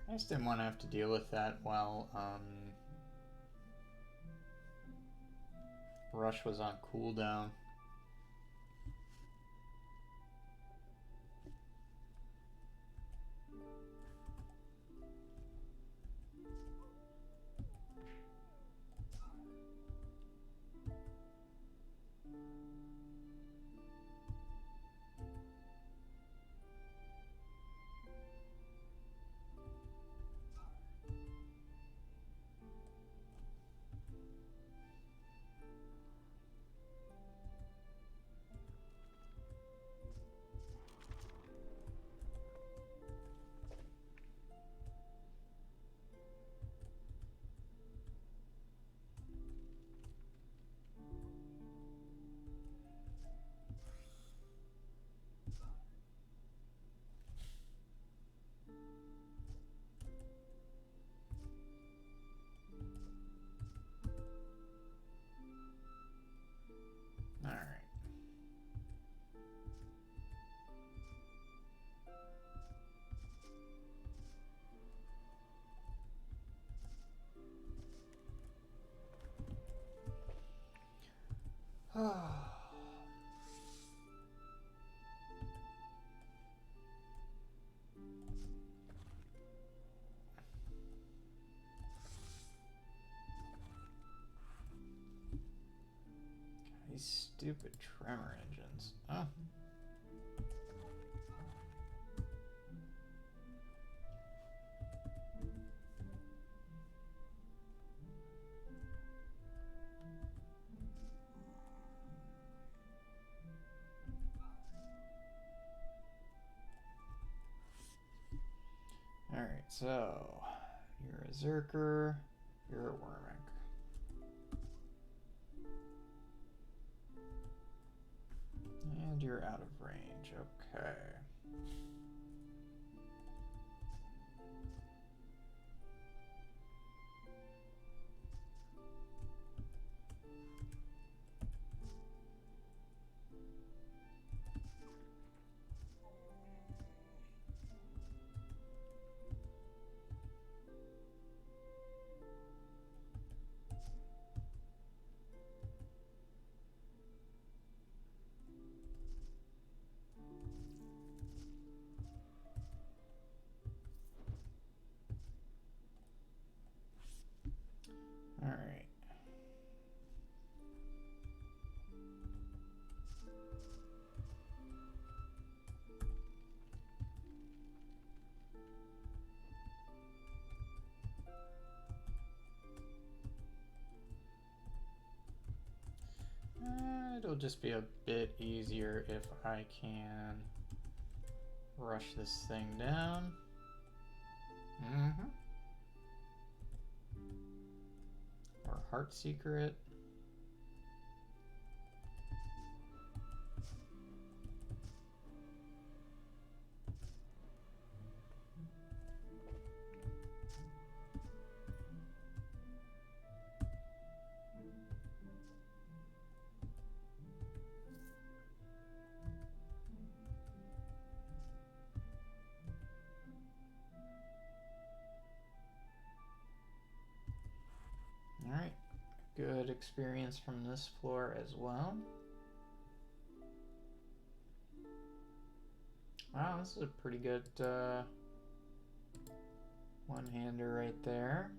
I just didn't want to have to deal with that while Rush was on cooldown. Stupid tremor engines. Oh. Alright, so you're a Zerker, you're a Wormic. And you're out of range, okay. All right. It'll just be a bit easier if I can rush this thing down. Or Heartseeker it. Alright, good experience from this floor as well. Wow, this is a pretty good one-hander right there.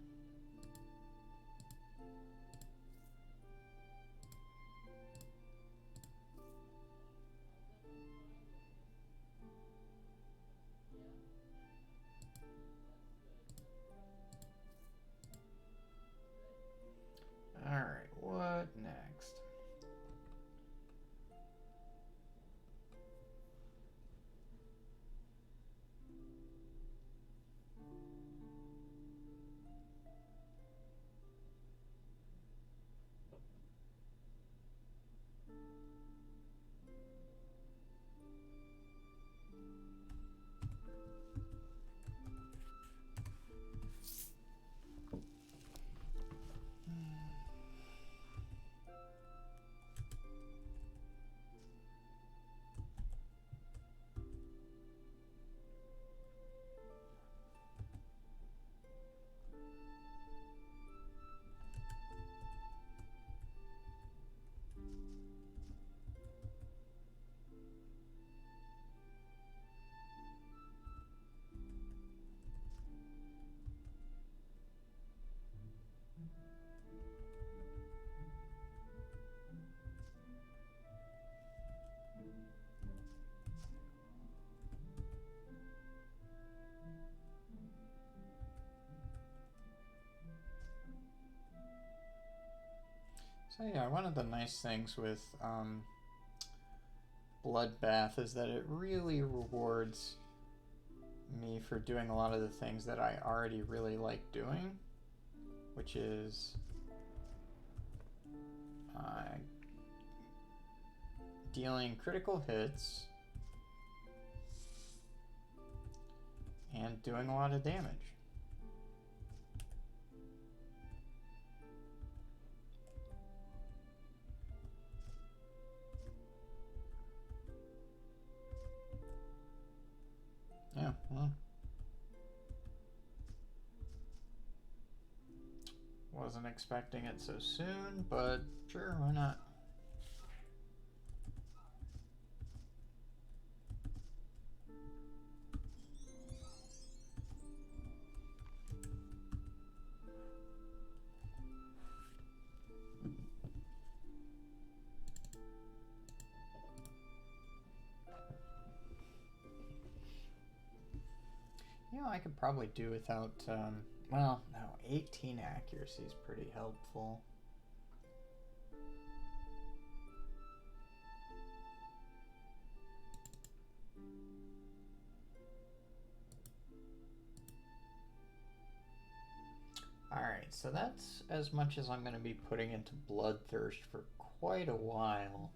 Alright, what next? So yeah, one of the nice things with Bloodbath is that it really rewards me for doing a lot of the things that I already really like doing, which is dealing critical hits and doing a lot of damage. Yeah, well, wasn't expecting it so soon, but sure, why not? I could probably do without, well, no, 18 accuracy is pretty helpful. Alright, so that's as much as I'm going to be putting into Bloodthirst for quite a while.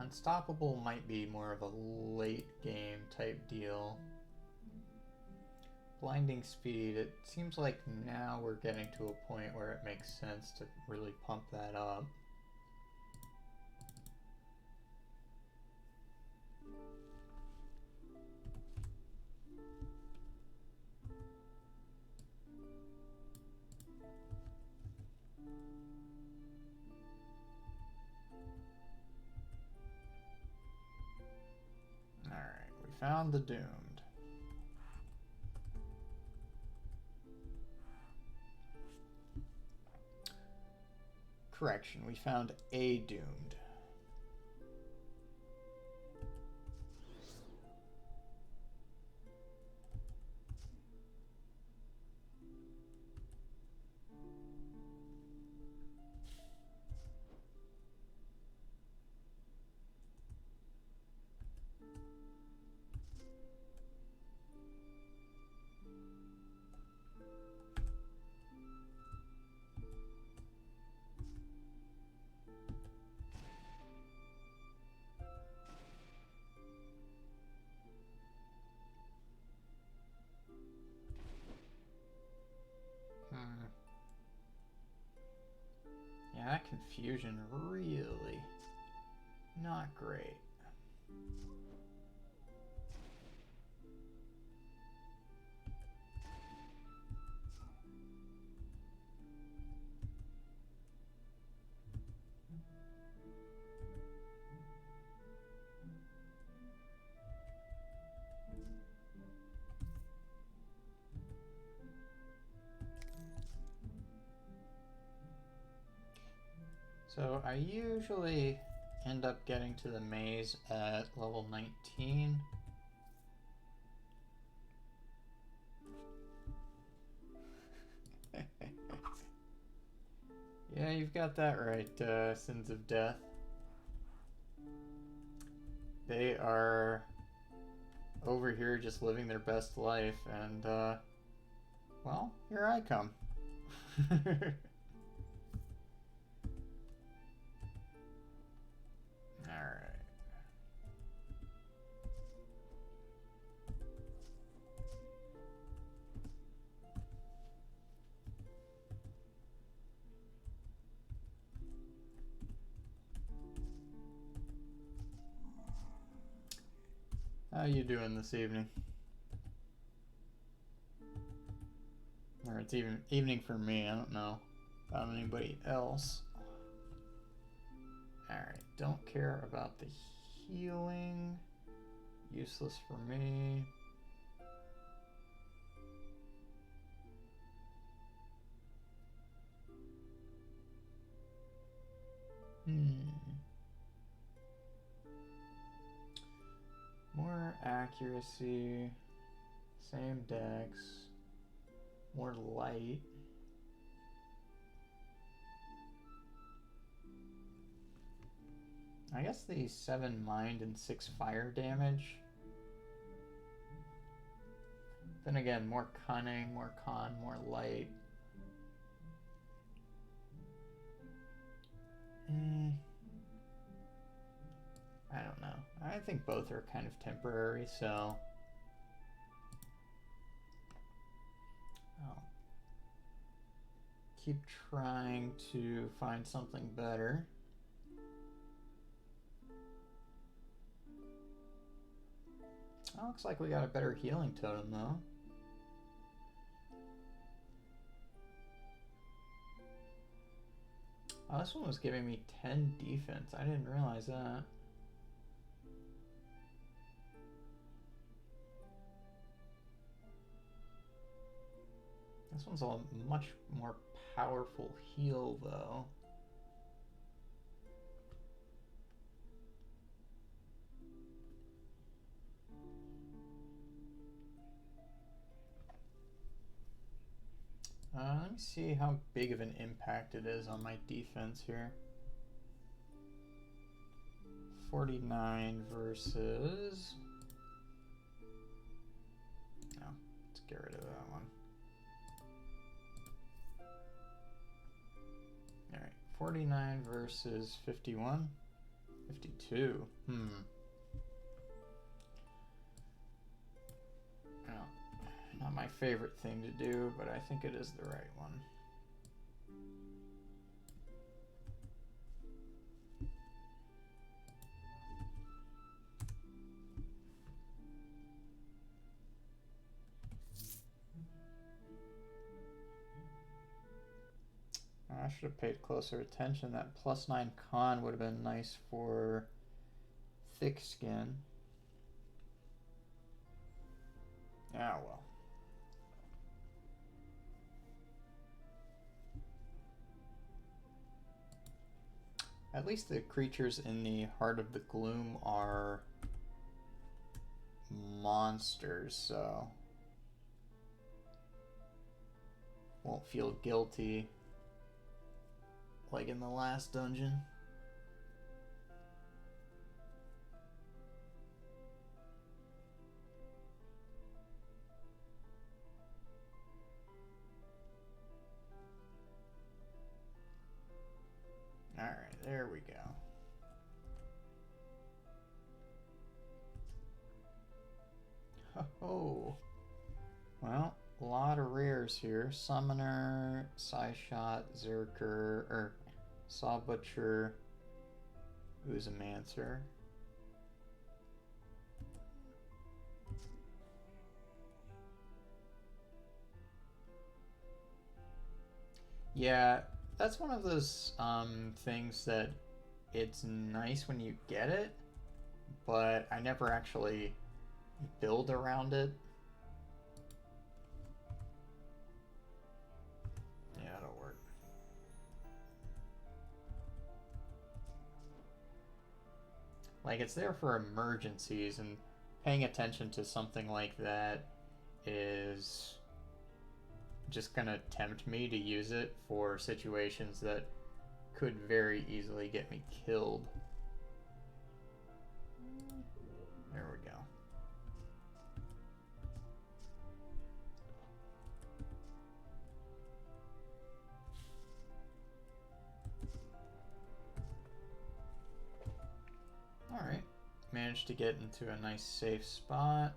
Unstoppable might be more of a late game type deal. Blinding Speed, it seems like now we're getting to a point where it makes sense to really pump that up. Alright, we found the Doomed. Correction, we found a Doomed. Yeah, that confusion really not great. So I usually end up getting to the maze at level 19. Yeah, you've got that right, Sins of Death. They are over here just living their best life, and, well, here I come. Alright. How you doing this evening? Or it's even evening for me, I don't know about anybody else. Alright, don't care about the healing. Useless for me. More accuracy. Same dex. More light. I guess the 7 mind and 6 fire damage. Then again, more cunning, more con, more light. I don't know. I think both are kind of temporary, so I'll keep trying to find something better. Oh, looks like we got a better healing totem, though. Oh, this one was giving me 10 defense. I didn't realize that. This one's a much more powerful heal, though. Let me see how big of an impact it is on my defense here. 49 versus... No, let's get rid of that one. Alright, 49 versus 51. 52. Well, not my favorite thing to do, but I think it is the right one. I should have paid closer attention. That +9 con would have been nice for thick skin. Ah, well. At least the creatures in the Heart of the Gloom are monsters, so won't feel guilty like in the last dungeon. Alright, there we go. Oh, well, a lot of rares here. Summoner, Psyshot, Zerker, Saw Butcher, Oozamancer. Yeah, that's one of those things that it's nice when you get it, but I never actually build around it. Yeah, it'll work. Like, it's there for emergencies, and paying attention to something like that is just gonna tempt me to use it for situations that could very easily get me killed. There we go. Alright, managed to get into a nice safe spot.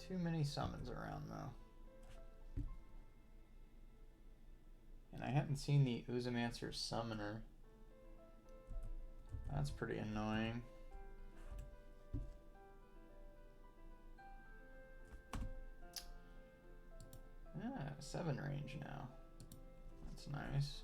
Too many summons around, though. And I haven't seen the Oozamancer Summoner. That's pretty annoying. Yeah, 7 range now. That's nice.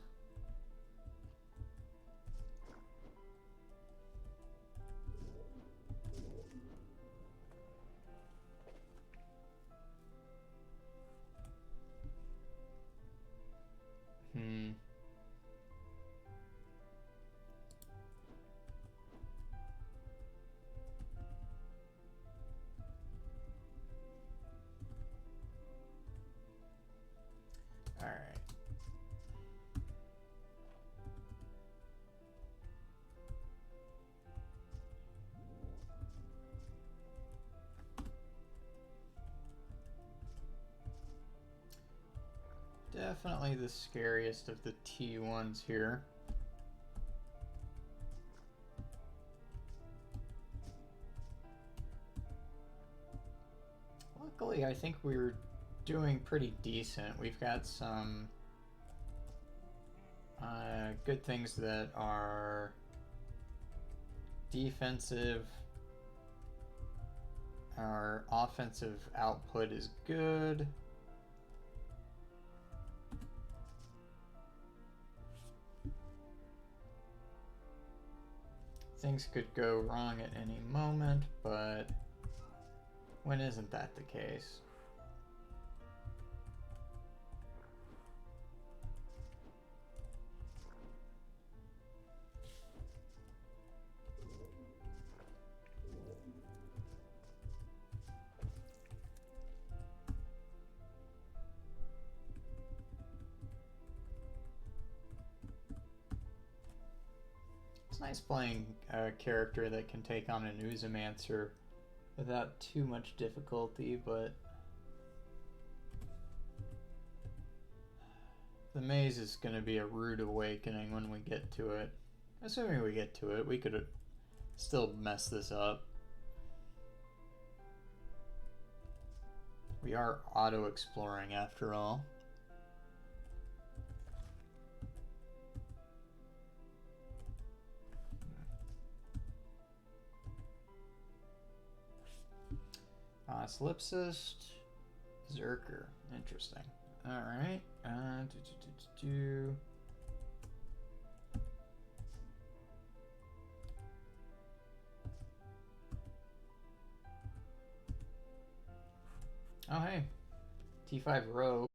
Alright. Definitely the scariest of the T1s here. Luckily, I think we're doing pretty decent. We've got some good things that are defensive. Our offensive output is good. Things could go wrong at any moment, but when isn't that the case? It's nice playing a character that can take on an Oozomancer without too much difficulty, but the maze is going to be a rude awakening when we get to it. Assuming we get to it, we could still mess this up. We are auto-exploring after all. Solipsist, Zerker. Interesting. Alright. Oh, hey. T5 Rogue.